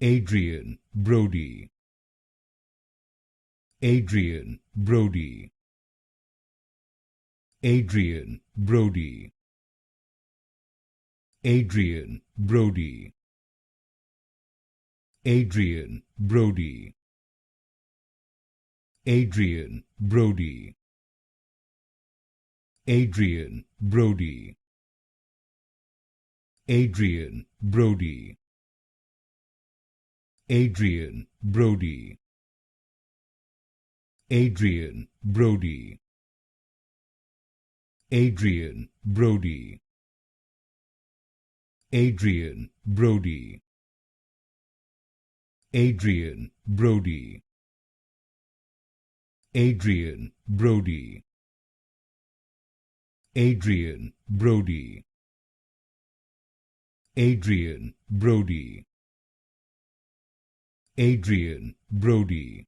Adrien Brody, Adrien Brody, Adrien Brody, Adrien Brody, Adrien Brody, Adrien Brody, Adrien Brody, Adrien Brody, Adrien Brody, Adrien Brody, Adrien Brody, Adrien Brody, Adrien Brody, Adrien Brody, Adrien Brody, Adrien Brody, Adrien Brody,